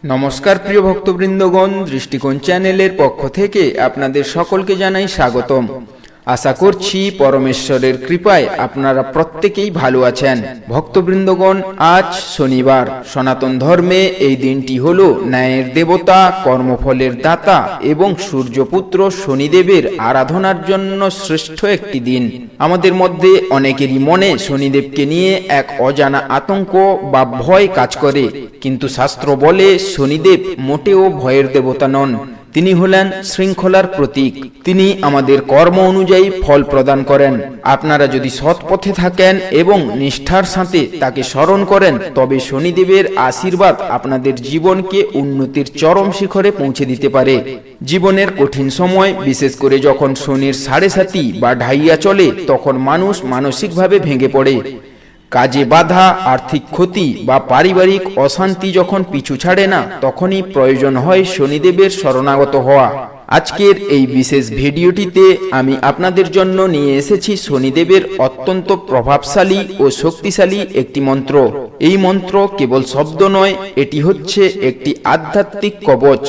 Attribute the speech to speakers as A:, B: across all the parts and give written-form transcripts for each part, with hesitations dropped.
A: নমস্কার প্রিয় ভক্তবৃন্দগণ, দৃষ্টিকোণ চ্যানেলের পক্ষ থেকে আপনাদের সকলকে জানাই স্বাগতম। আশা করছি পরমেশ্বরের কৃপায় আপনারা প্রত্যেকেই ভালো আছেন। ভক্তবৃন্দগণ, আজ শনিবার। সনাতন ধর্মে এই দিনটি হলো ন্যায়ের দেবতা, কর্মফলের দাতা এবং সূর্যপুত্র শনিদেবের আরাধনার জন্য শ্রেষ্ঠ একটি দিন। আমাদের মধ্যে অনেকেরই মনে শনিদেবকে নিয়ে এক অজানা আতঙ্ক বা ভয় কাজ করে, কিন্তু শাস্ত্র বলে শনিদেব মোটেও ভয়ের দেবতা নন। তিনি হলেন শৃঙ্খলার প্রতীক। তিনি আমাদের কর্ম অনুযায়ী ফল প্রদান করেন। আপনারা যদি সৎ পথে থাকেন এবং নিষ্ঠার সাথে তাকে স্মরণ করেন, তবে শনিদেবের আশীর্বাদ আপনাদের জীবনকে উন্নতির চরম শিখরে পৌঁছে দিতে পারে। জীবনের কঠিন সময়, বিশেষ করে যখন শনির সাড়ে সাতি বা ঢাইয়া চলে, তখন মানুষ মানসিকভাবে ভেঙে পড়ে। কাজে বাধা, আর্থিক ক্ষতি বা পারিবারিক অশান্তি যখন পিছু ছাড়ে না, তখনই প্রয়োজন হয় শনিদেবের শরণাগত হওয়া। আজকের এই বিশেষ ভিডিওটিতে আমি আপনাদের জন্য নিয়ে এসেছি শনিদেবের অত্যন্ত প্রভাবশালী ও শক্তিশালী একটি মন্ত্র। এই মন্ত্র কেবল শব্দ নয়, এটি হচ্ছে একটি আধ্যাত্মিক কবচ।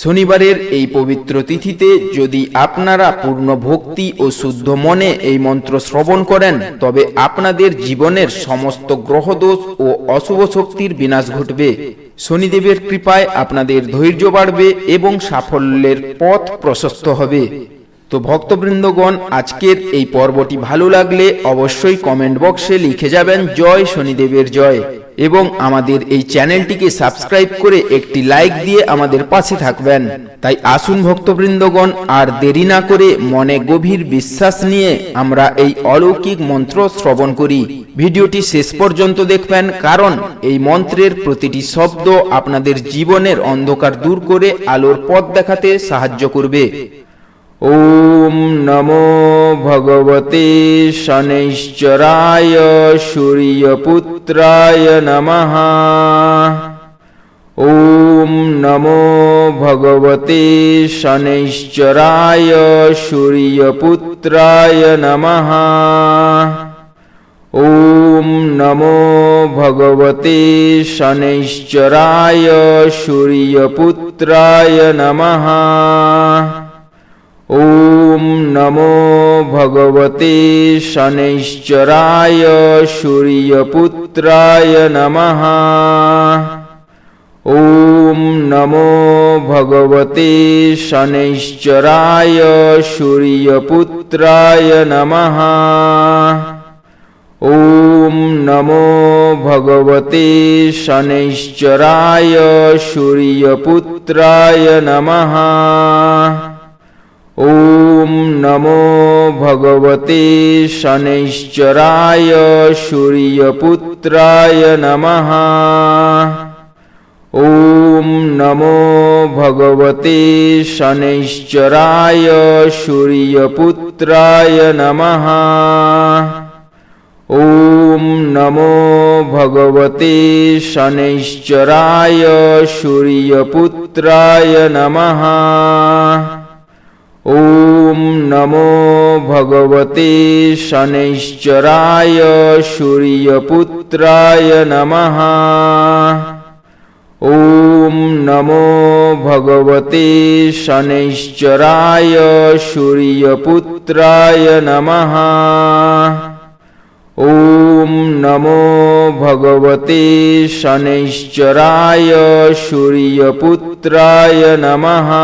A: শনিবারের এই পবিত্র তিথিতে যদি আপনারা পূর্ণ ভক্তি ও শুদ্ধ মনে এই মন্ত্র শ্রবণ করেন, তবে আপনাদের জীবনের সমস্ত গ্রহদোষ ও অশুভ শক্তির বিনাশ ঘটবে। শনিদেবের কৃপায় আপনাদের ধৈর্য বাড়বে এবং সাফল্যের পথ প্রশস্ত হবে। তো ভক্তবৃন্দগণ, আজকের এই পর্বটি ভালো লাগলে অবশ্যই কমেন্ট বক্সে লিখে যাবেন জয় শনিদেবের জয়, এবং আমাদের এই চ্যানেলটিকে সাবস্ক্রাইব করে একটি লাইক দিয়ে আমাদের পাশে থাকবেন। তাই আসুন ভক্তবৃন্দগণ, আর দেরি না করে মনে গভীর বিশ্বাস নিয়ে আমরা এই অলৌকিক মন্ত্র শ্রবণ করি। ভিডিওটি শেষ পর্যন্ত দেখবেন, কারণ এই মন্ত্রের প্রতিটি শব্দ আপনাদের জীবনের অন্ধকার দূর করে আলোর পথ দেখাতে সাহায্য করবে। ওম নমো ভগবতে শনৈশ্চরায় সূর্যপুত্রায় নমঃ। ওম নমো ভগবতে শনৈশ্চরায় সূর্যপুত্রায় নমঃ। ওম নমো ভগবতে শনৈশ্চরায় সূর্যপুত্রায় নমঃ। ওম নমো ভগবতে শনৈশ্চরায় সূর্যপুত্রায় নমঃ। ওম নমো ভগবতে শনৈশ্চরায় সূর্যপুত্রায় নমঃ। ওম নমো ভগবতে শনৈশ্চরায় সূর্যপুত্রায় নমঃ। ওম নমো ভগবতে শনৈশ্চরায় সূর্যপুত্রায় নমঃ। ওম নমো ভগবতে শনৈশ্চরায় সূর্যপুত্রায় নমঃ। ওম নমো ভগবতে শনৈশ্চরায় সূর্যপুত্রায় নমঃ। ওম নমো ভগবতে শনৈশ্চরায় সূর্যপুত্রায় নমঃ। ওম নমো ভগবতে শনৈশ্চরায় সূর্যপুত্রায় নমঃ। ওম নমো ভগবতে শনৈশ্চরায় সূর্যপুত্রায় নমঃ।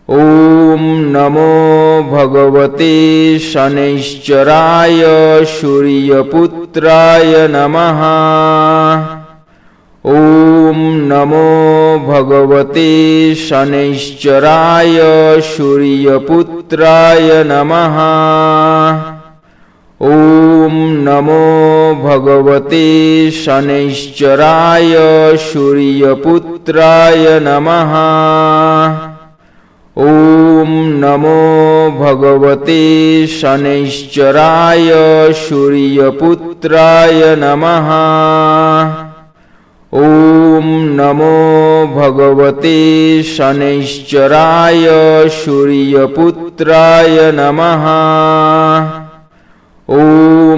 A: ওম নমো ভগবতে শনৈশ্চরায় সূর্যপুত্রায় নমঃ। ওম নমো ভগবতে শনৈশ্চরায় সূর্যপুত্রায় নমঃ। ওম নমো ভগবতে শনৈশ্চরায় সূর্যপুত্রায় নমঃ। ওম নমো ভগবতে শনৈশ্চরায় সূর্যপুত্রায় নমঃ। ওম নমো ভগবতে শনৈশ্চরায় সূর্যপুত্রায় নমঃ। ওম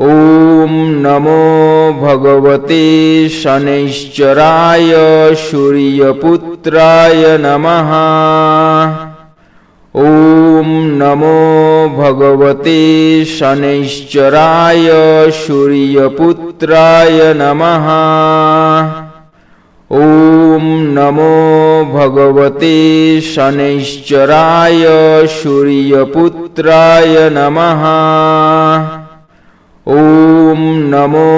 A: ॐ नमो भगवते शनैश्चराय सूर्यपुत्राय नमः। ॐ नमो भगवते शनैश्चराय सूर्यपुत्राय नमः। ॐ नमो भगवते शनैश्चराय सूर्यपुत्राय नमः। ॐ नमो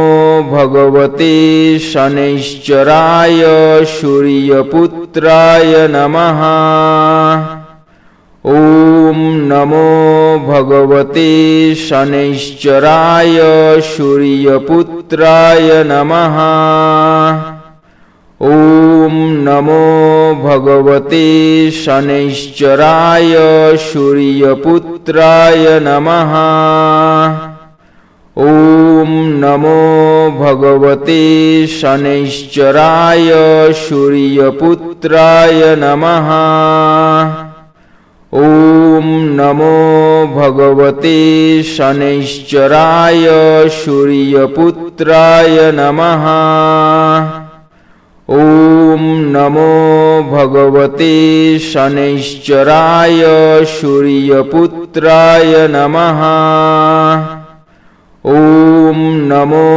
A: भगवते शनैश्चराय सूर्यपुत्राय नमः। ॐ नमो भगवते शनैश्चराय सूर्यपुत्राय नमः। ॐ नमो भगवते शनैश्चराय सूर्यपुत्राय नमः। ॐ नमो भगवते शनैश्चराय सूर्यपुत्राय नमः। ॐ नमो भगवते शनैश्चराय सूर्यपुत्राय नमः। ॐ नमो भगवते शनैश्चराय सूर्यपुत्राय नमः। ॐ नमो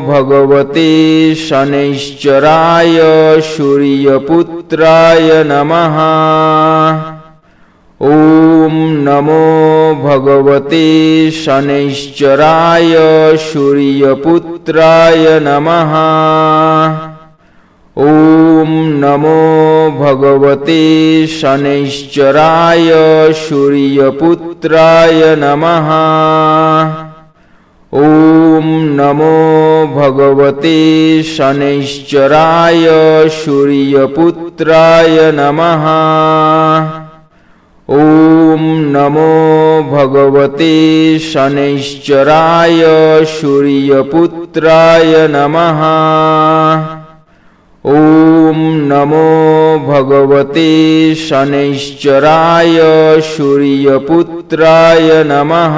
A: भगवते शनैश्चराय सूर्यपुत्राय नमः। ॐ नमो भगवते शनैश्चराय सूर्यपुत्राय नमः। ॐ नमो भगवते शनैश्चराय सूर्यपुत्राय नमः। ॐ नमो भगवते शनैश्चराय सूर्यपुत्राय नमः। ॐ नमो भगवते शनैश्चराय सूर्यपुत्राय नमः। ॐ नमो भगवते शनैश्चराय सूर्यपुत्राय नमः।